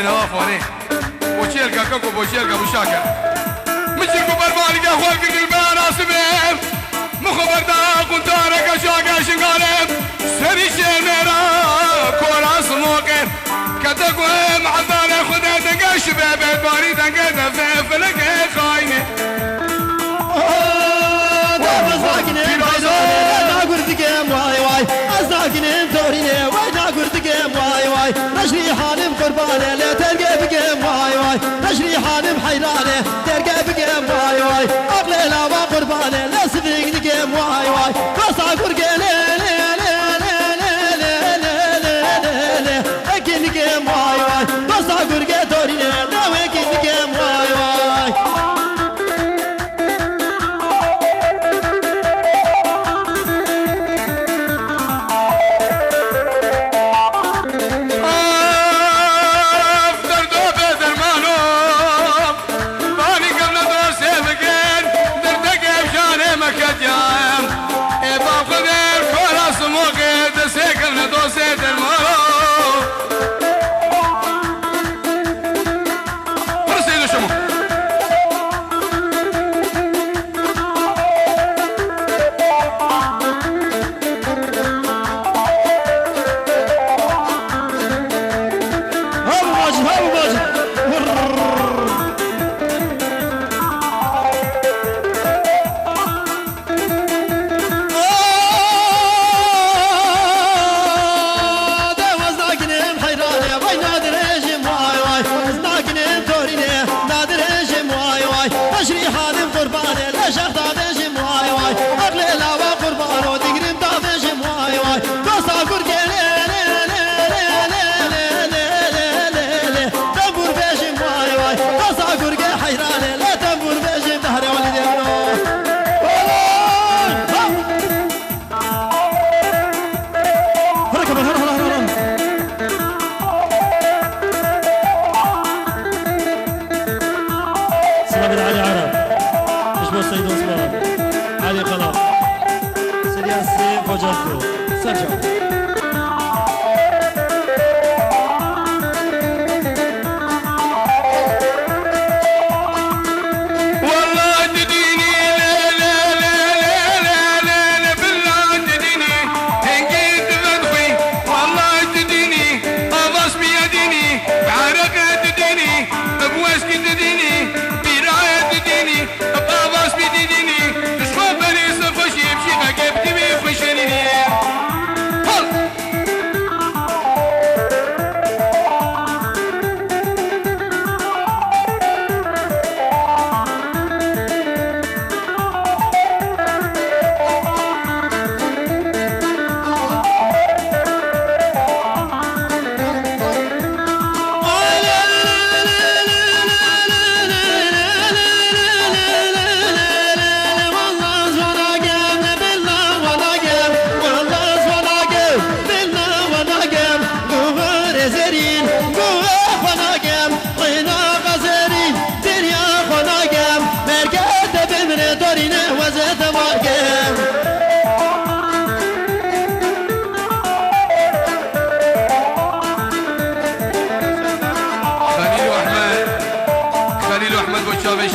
نوافوني وشيلك كوكو وشيلك ابو شاكر مشيكو بربالك اخوك البان اسبم مخبر دا كنت ارك شاكر شنقالم سري شمرا كوراس موكر كتقوم عطان خدا تنقش بابي باري تنقد في فلك خاينه واي واي أزاكنين توريني وينا قرتكم واي واي نشري حالم قرباني لا تلقى بكم واي واي نشري حالم حيراني تلقى بكم واي واي أغلى لا ما قرباني لا سفيق دكم واي واي بس أقرق لي لي لي لي لي لي لي لي أكين دكم واي واي بس أقرق توريني لا وكين دكم واي واي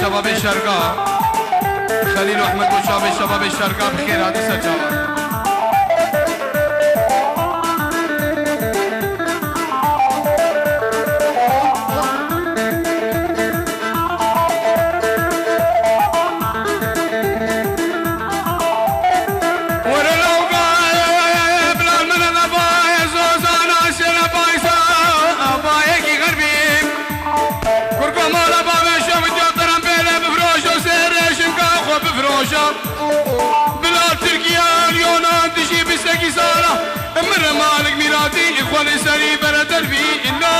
شباب الشرقاء خليل احمد وشاب شباب الشرقاء بخير هذا سجاوة بلاد تركيا اليونان تجي بسكي سارة امر مالك ميراتي اخواني سري برد البي إلا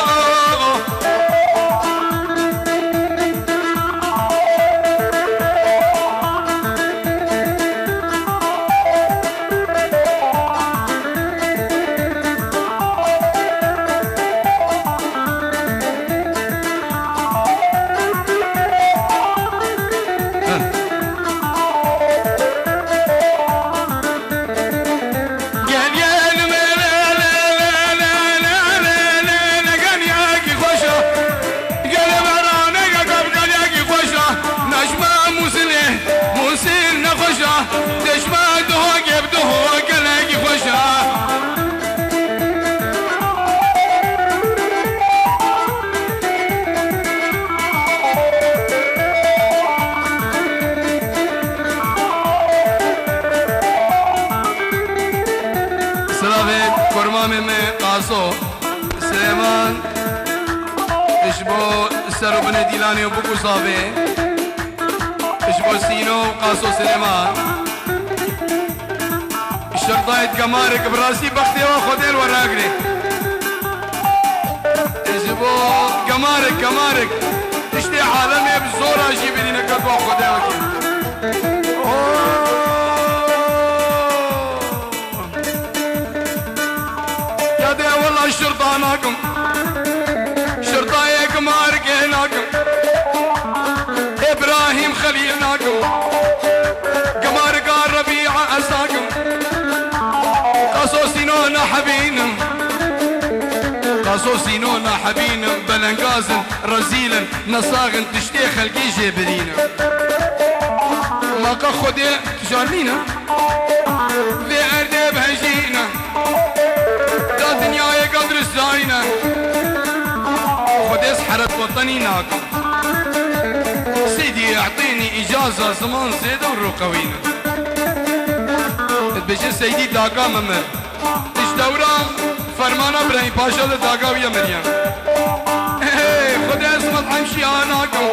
اشبو سرو بن ديلاني وبوكو صافي اشبو سينو وقاسو سليمان الشرطايت قمارك براسي بختي واخذ الوراقري اشبو قمارك اشتي حالمي بزور اجيب لي نكت واخذ يا دي والله الشرطة هناكم شرطاية قمارك هناكم ابراهيم خليل هناكم قمارك الربيع اساكم قصوصينونا حبينم قصوصينونا حبينم بلنقازن رزيلا نصاغن تشتي خلقي جبرينا ما قخدي تجارلينا في اردب هجينا دا دنياي قدر الزاينة خدي سحرت وطني ناكم سيدي اعطيني اجازة زمان زيدة والرقوينا تبجي سيدي داقا ممر تش دورام فرمانا ابراهيم باشا داقا ويا مريم خدي اسمت حمشي اناكم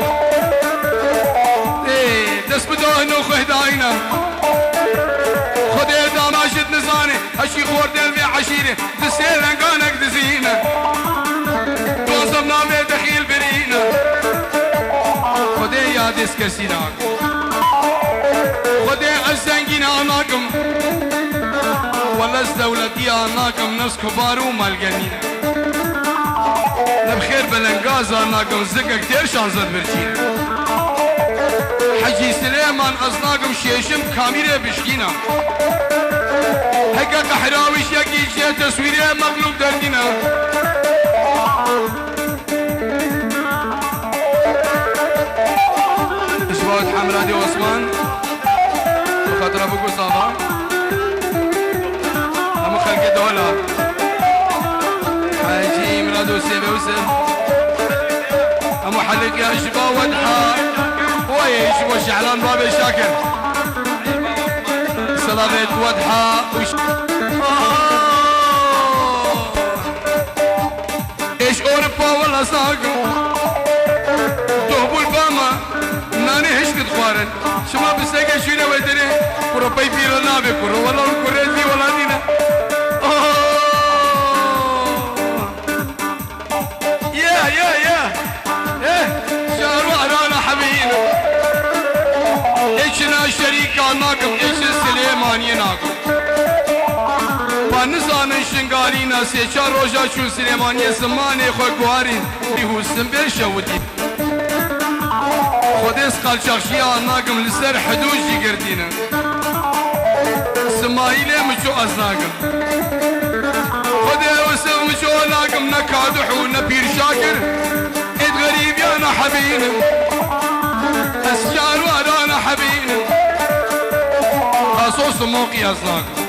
دس بدوهنو خهداينا خدي داماشت نزاني هشي خور دل بي عشيري دسيل انقانك دزينا توصم نامي دخيل برينا خدي يا دس كسيناك خدي الزنقين اناكم ولا الدولتي اناكم ناس كبار ومالقنينا نبخير بلنقاز اناكم زقا كتير شانزت برشينا حجي سليمان اصناكم شيشم كاميري بشكينا هكا قحراوي شاكي شيء تصويري مغلوب دردينا اشباط حمرادي عثمان بخاطر ابوكو صابا همو خلق دولة حاجي مرادو سيبه وسب همو حلق يا اشبا ودحا ويش وشعلان بابي شاكر صلابت وضحى ايش اوروبا ولا ساقو دوبو الباما ناني هش تتخوارن شما بساقا شوينة ودري كورو باي بيرو نابي كورو ولا الكوريزي ولا دينا يا شهر وعرانا حبينا ايشنا شريكا ناكم ايش السليمانية ناكم بانزان شنگارینا سه چار روزا چون سلیمانی زمانه خو گوارین بیهوسن به شودی خودس قالچاخشی آناگم لسر حدود جگردینا سمایله مچو ازناگم خودی وسم مچو ناگم نکادحو نپیر شاکر اد غریب یانا حبینا اسجار وارانا حبینا خاصوص موقی ازناگم